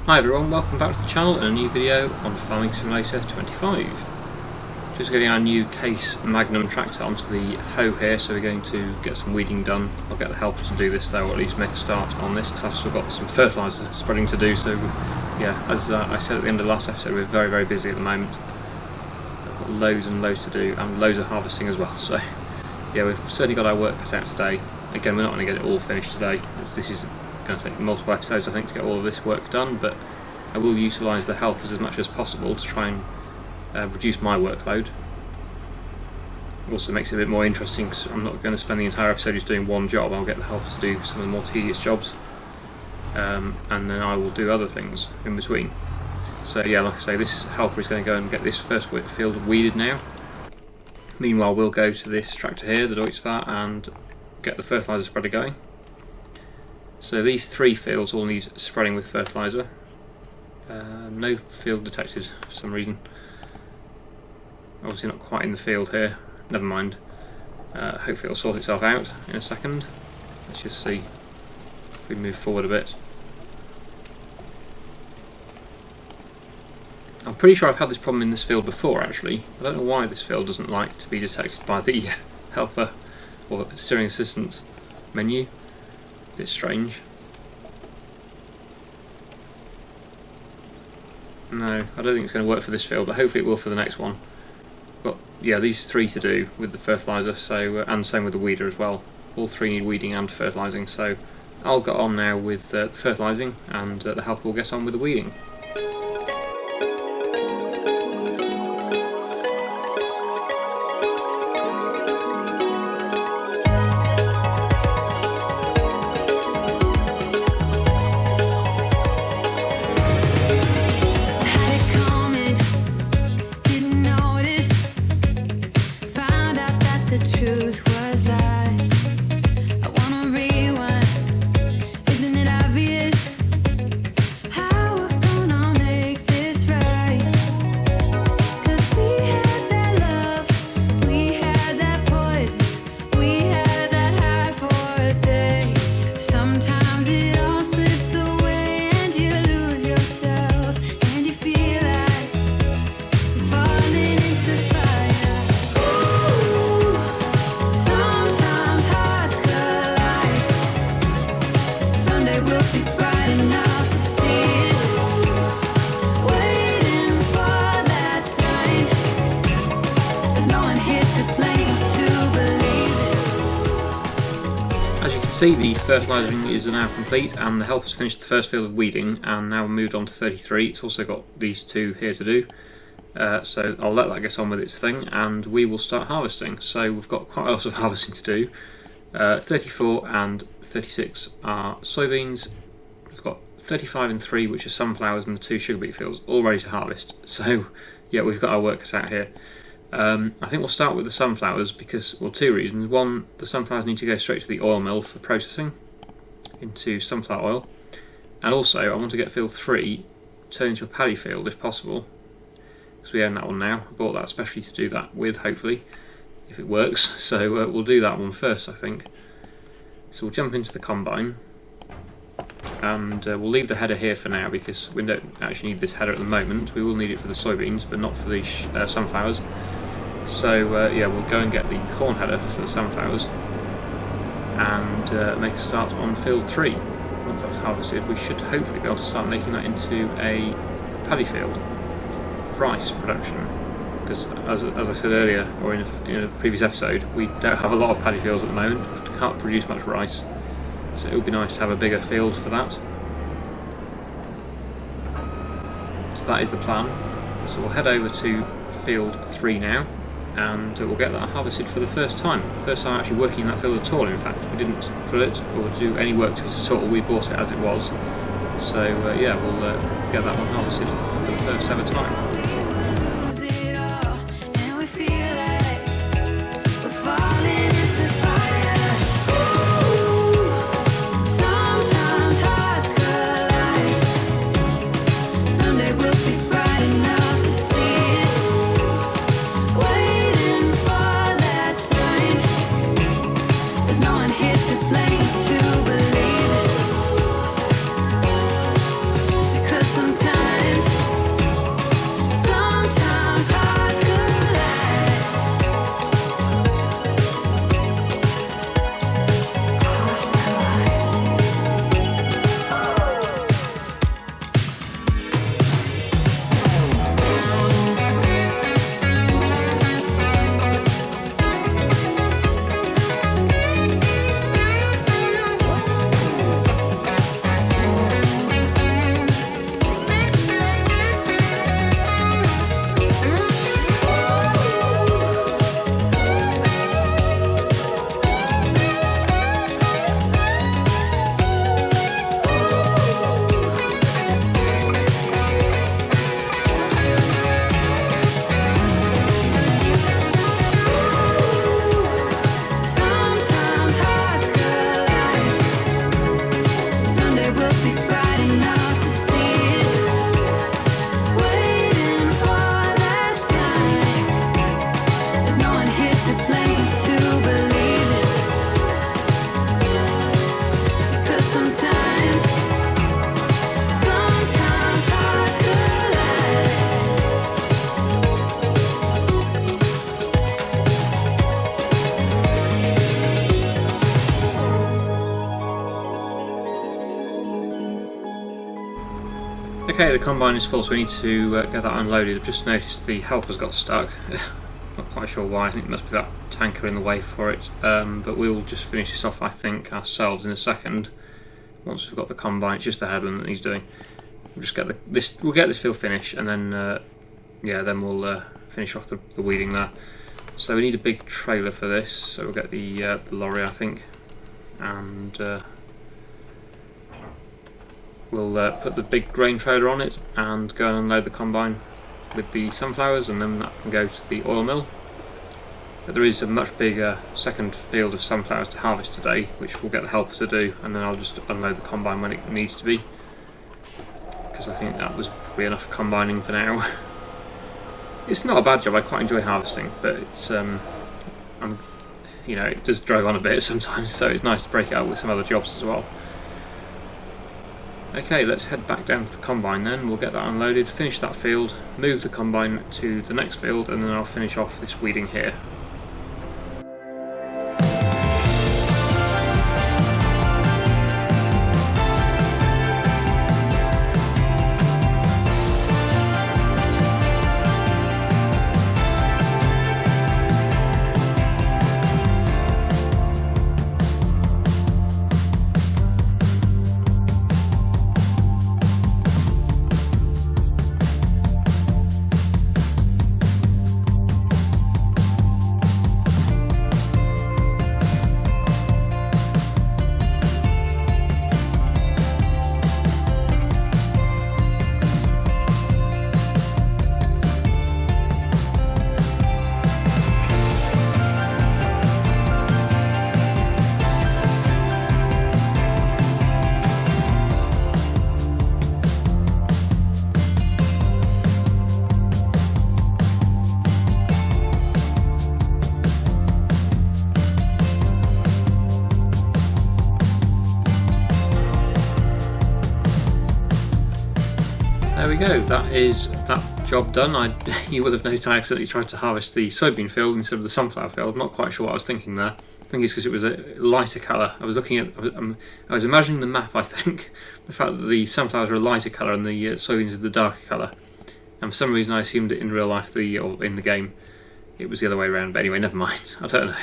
Hi everyone, welcome back to the channel and a new video on Farming Simulator 25. Just getting our new Case Magnum tractor onto the hoe here, so we're going to get some weeding done. I'll get the helpers to do this though, or at least make a start on this, because I've still got some fertiliser spreading to do. So yeah, as I said at the end of the last episode, we're very busy at the moment. I've got loads and loads to do, and loads of harvesting as well, so yeah, we've certainly got our work cut out today. Again, we're not going to get it all finished today, as this is going to take multiple episodes I think to get all of this work done, but I will utilise the helpers as much as possible to try and reduce my workload. It also makes it a bit more interesting because I'm not going to spend the entire episode just doing one job. I'll get the helpers to do some of the more tedious jobs, and then I will do other things in between. So yeah, like I say, this helper is going to go and get this first field weeded now. Meanwhile, we'll go to this tractor here, the Deutzfahr, and get the fertiliser spreader going. So these three fields all need spreading with fertiliser. No field detected for some reason. Obviously not quite in the field here. Never mind. Hopefully it'll sort itself out in a second. Let's just see if we move forward a bit. I'm pretty sure I've had this problem in this field before actually. I don't know why this field doesn't like to be detected by the helper or steering assistance menu. Bit strange. No, I don't think it's going to work for this field, but hopefully it will for the next one. But yeah, these three to do with the fertiliser, so and same with the weeder as well. All three need weeding and fertilising, so I'll get on now with the fertilising, and the helper will get on with the weeding. See, the fertilising is now complete and the helper's finished the first field of weeding and now moved on to 33. It's also got these two here to do, so I'll let that get on with its thing and we will start harvesting. So we've got quite a lot of harvesting to do. 34 and 36 are soybeans. We've got 35 and 3 which are sunflowers, and the 2 sugar beet fields all ready to harvest. So yeah, we've got our work cut out here. I think we'll start with the sunflowers because, well, two reasons. One, the sunflowers need to go straight to the oil mill for processing into sunflower oil, and also I want to get field 3 turned into a paddy field if possible, because we own that one now. I bought that especially to do that with, hopefully, if it works. So we'll do that one first, I think. So we'll jump into the combine, and we'll leave the header here for now because we don't actually need this header at the moment. We will need it for the soybeans, but not for the sunflowers. So yeah, we'll go and get the corn header for the sunflowers and make a start on field 3. Once that's harvested, we should hopefully be able to start making that into a paddy field for rice production. Because as I said earlier, or in a previous episode, we don't have a lot of paddy fields at the moment. We can't produce much rice, so it would be nice to have a bigger field for that. So that is the plan. So we'll head over to field 3 now, and we'll get that harvested for the first time. First time actually working in that field at all, in fact. We didn't drill it or do any work to it at all, we bought it as it was. So yeah, we'll get that one harvested for the first ever time. Cause Okay, the combine is full, so we need to get that unloaded. I've just noticed the helper's got stuck. Not quite sure why. I think it must be that tanker in the way for it. But we'll just finish this off, I think, ourselves in a second. Once we've got the combine, it's just the headland that he's doing. We'll just get we'll get this field finished, and then then we'll finish off the weeding there. So we need a big trailer for this. So we'll get the lorry, I think, and we'll put the big grain trailer on it and go and unload the combine with the sunflowers, and then that can go to the oil mill. But there is a much bigger second field of sunflowers to harvest today, which we'll get the helper to do, and then I'll just unload the combine when it needs to be, because I think that was probably enough combining for now. It's not a bad job. I quite enjoy harvesting, but it's it does drag on a bit sometimes, so it's nice to break it up with some other jobs as well. Okay, let's head back down to the combine then. We'll get that unloaded, finish that field, move the combine to the next field, and then I'll finish off this weeding here. There we go, that is that job done. You would have noticed I accidentally tried to harvest the soybean field instead of the sunflower field. I'm not quite sure what I was thinking there. I think it's because it was a lighter colour. I was imagining the map, I think, the fact that the sunflowers are a lighter colour and the soybeans are the darker colour. And for some reason I assumed that in real life, or in the game, it was the other way around. But anyway, never mind. I don't know.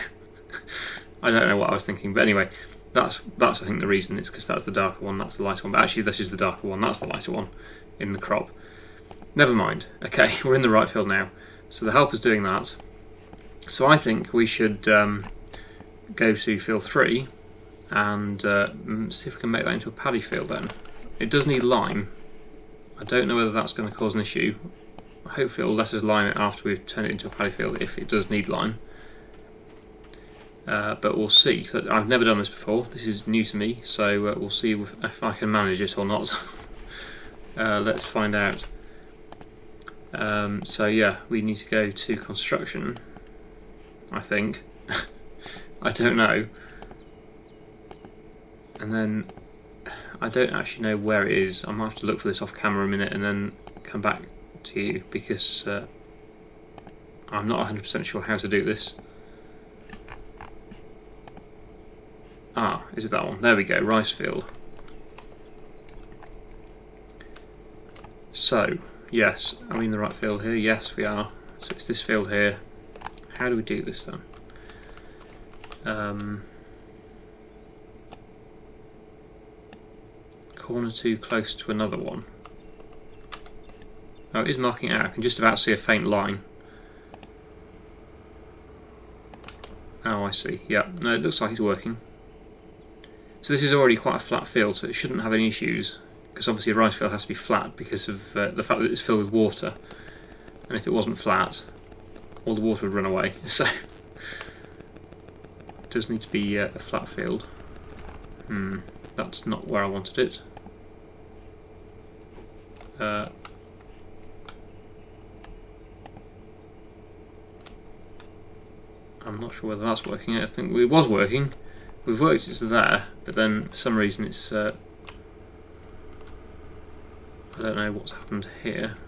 I don't know what I was thinking. But anyway, that's I think the reason. It's because that's the darker one, that's the lighter one. But actually this is the darker one, that's the lighter one in the crop. Never mind. Okay, we're in the right field now. So the helper's doing that. So I think we should go to field 3 and see if we can make that into a paddy field then. It does need lime. I don't know whether that's going to cause an issue. Hopefully it'll let us lime it after we've turned it into a paddy field if it does need lime. But we'll see. So I've never done this before. This is new to me, so we'll see if I can manage it or not. Let's find out. So yeah, we need to go to construction, I think. I don't know. And then I don't actually know where it is. I might have to look for this off camera a minute and then come back to you, because I'm not 100% sure how to do this. Ah, is it that one? There we go, rice field. So, yes, are we in the right field here? Yes, we are. So it's this field here. How do we do this then? Corner too close to another one. Oh, it is marking out. I can just about see a faint line. Oh, I see. Yeah, no, it looks like it's working. So this is already quite a flat field, so it shouldn't have any issues. Because obviously a rice field has to be flat because of the fact that it's filled with water. And if it wasn't flat, all the water would run away. So it does need to be a flat field. That's not where I wanted it. I'm not sure whether that's working. I think it was working. We've worked it to there, but then for some reason it's I don't know what's happened here.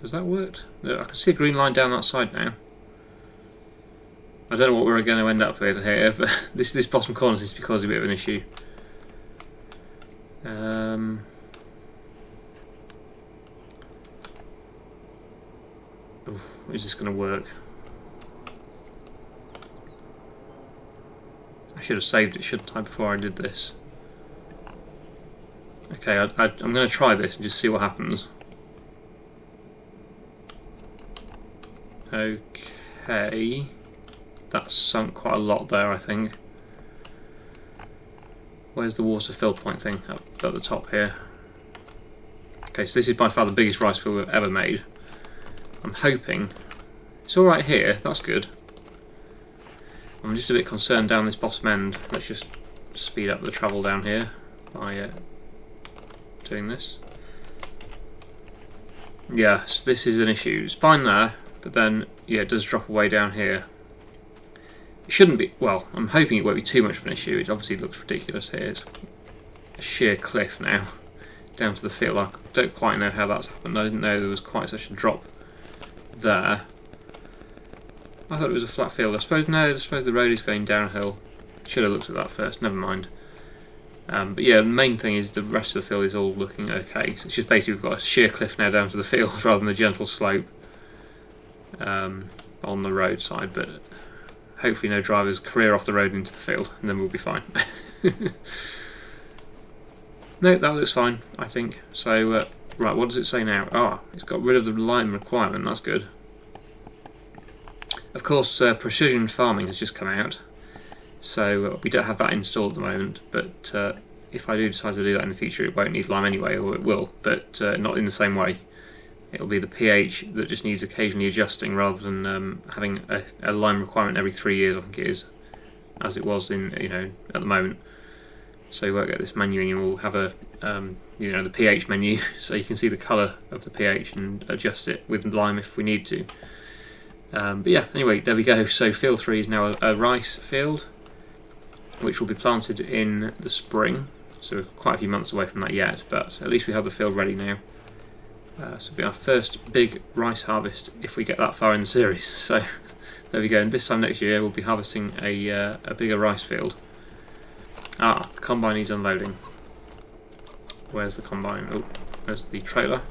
Has that worked? No, I can see a green line down that side now. I don't know what we're going to end up with here, but this bottom corner seems to cause a bit of an issue. Is this going to work? I should have saved it, shouldn't I, before I did this? Okay, I'm going to try this and just see what happens. Okay, that's sunk quite a lot there, I think. Where's the water fill point thing? Up at the top here. Okay, so this is by far the biggest rice field we've ever made. I'm hoping it's alright here, that's good. I'm just a bit concerned down this bottom end. Let's just speed up the travel down here by doing this. Yes, this is an issue. It's fine there, but then, yeah, it does drop away down here. It shouldn't be, well, I'm hoping it won't be too much of an issue. It obviously looks ridiculous here. It's a sheer cliff now, down to the field. I don't quite know how that's happened. I didn't know there was quite such a drop there. I thought it was a flat field. I suppose the road is going downhill. Should have looked at that first, never mind. But yeah, the main thing is the rest of the field is all looking okay. So it's just basically we've got a sheer cliff now down to the field rather than a gentle slope on the roadside, but hopefully no drivers career off the road into the field, and then we'll be fine. No, that looks fine, I think. So, right, what does it say now? Ah, it's got rid of the lime requirement, that's good. Of course, precision farming has just come out, so we don't have that installed at the moment, but if I do decide to do that in the future, it won't need lime anyway, or it will, but not in the same way. It'll be the pH that just needs occasionally adjusting rather than having a lime requirement every 3 years, I think it is, as it was in at the moment. So you won't get this menu, and you will have a the pH menu, so you can see the colour of the pH and adjust it with lime if we need to. But yeah, anyway, there we go. So field 3 is now a rice field, which will be planted in the spring. So we're quite a few months away from that yet, but at least we have the field ready now. So it'll be our first big rice harvest if we get that far in the series. So there we go. And this time next year we'll be harvesting a bigger rice field. Ah, the combine is unloading. Where's the combine? Oh, there's the trailer.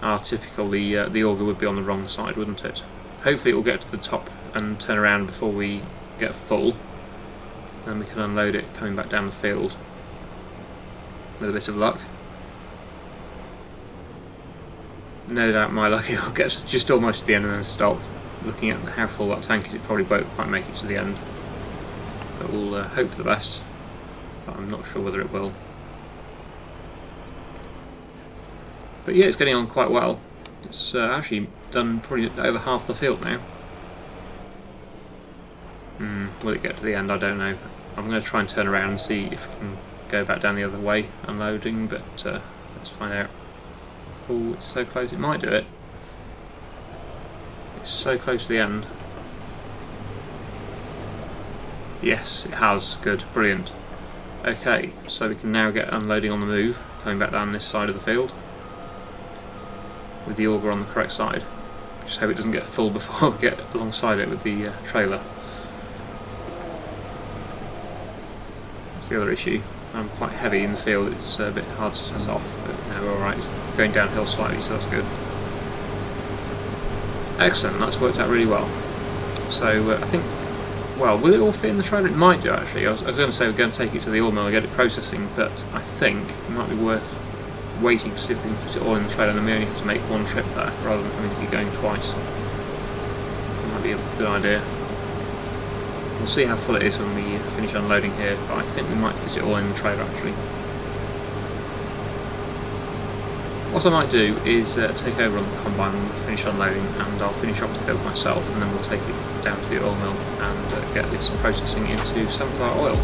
Ah, typical. The auger would be on the wrong side, wouldn't it? Hopefully it will get to the top and turn around before we get full. Then we can unload it coming back down the field with a bit of luck. No doubt my luck it will get just almost to the end and then stop. Looking at how full that tank is, it probably won't quite make it to the end. But we'll hope for the best. But I'm not sure whether it will. But yeah, it's getting on quite well. It's actually done probably over half the field now. Will it get to the end? I don't know. I'm going to try and turn around and see if we can go back down the other way unloading, but let's find out. Oh, it's so close. It might do it. It's so close to the end. Yes, it has. Good. Brilliant. Okay, so we can now get unloading on the move, coming back down this side of the field with the auger on the correct side. Just hope it doesn't get full before we get alongside it with the trailer. That's the other issue. I'm quite heavy in the field, it's a bit hard to set off, but no, we're alright. Going downhill slightly, so that's good. Excellent, that's worked out really well. So I think, well, will it all fit in the trailer? It might do actually. I was going to say we're going to take it to the oil mill and get it processing, but I think it might be worth waiting to see if we can fit it all in the trailer, and then we only have to make one trip there rather than having to keep going twice. That might be a good idea. We'll see how full it is when we finish unloading here, but I think we might fit it all in the trailer actually. What I might do is take over on the combine when we finish unloading, and I'll finish off the field myself, and then we'll take it down to the oil mill and get this processing into sunflower oil.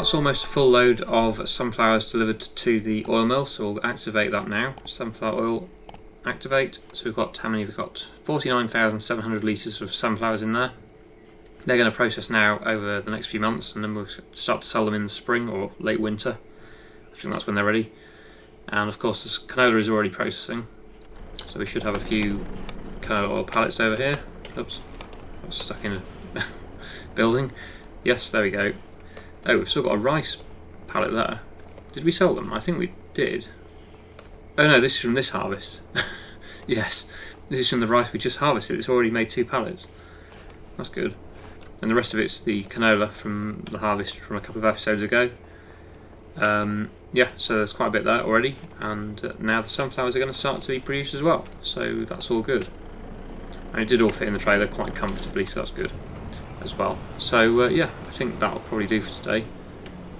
That's almost a full load of sunflowers delivered to the oil mill, so we'll activate that now. Sunflower oil, activate. So we've got, how many have we got? 49,700 litres of sunflowers in there. They're going to process now over the next few months, and then we'll start to sell them in the spring or late winter. I think that's when they're ready. And of course this canola is already processing, so we should have a few canola oil pallets over here. Oops, I was stuck in a building. Yes, there we go. Oh, we've still got a rice pallet there. Did we sell them? I think we did. Oh no, this is from this harvest. Yes, this is from the rice we just harvested. It's already made 2 pallets. That's good. And the rest of it's the canola from the harvest from a couple of episodes ago. Yeah, so there's quite a bit there already, and now the sunflowers are going to start to be produced as well, so that's all good. And it did all fit in the trailer quite comfortably, so that's good as well. So yeah, I think that'll probably do for today.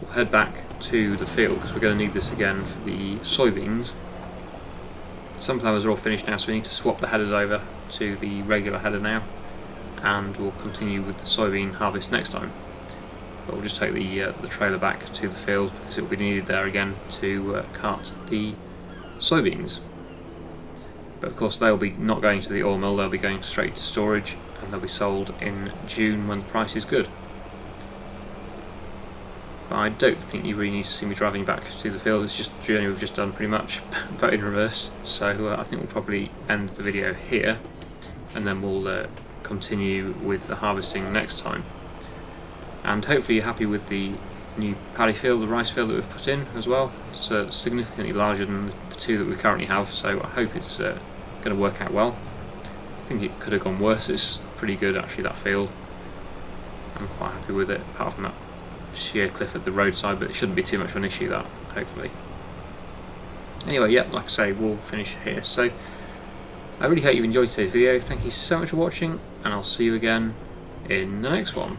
We'll head back to the field because we're going to need this again for the soybeans. Sunflowers are all finished now, so we need to swap the headers over to the regular header now, and we'll continue with the soybean harvest next time. But we'll just take the trailer back to the field because it will be needed there again to cart the soybeans. But of course they'll be not going to the oil mill, they'll be going straight to storage, and they'll be sold in June when the price is good. But I don't think you really need to see me driving back to the field, it's just the journey we've just done pretty much, but in reverse. So I think we'll probably end the video here, and then we'll continue with the harvesting next time. And hopefully you're happy with the new paddy field, the rice field that we've put in as well. It's significantly larger than the 2 that we currently have, so I hope it's going to work out well. I think it could have gone worse. It's pretty good actually, that field. I'm quite happy with it, apart from that sheer cliff at the roadside, but it shouldn't be too much of an issue, that, hopefully. Anyway, yeah, like I say, we'll finish here. So I really hope you've enjoyed today's video. Thank you so much for watching, and I'll see you again in the next one.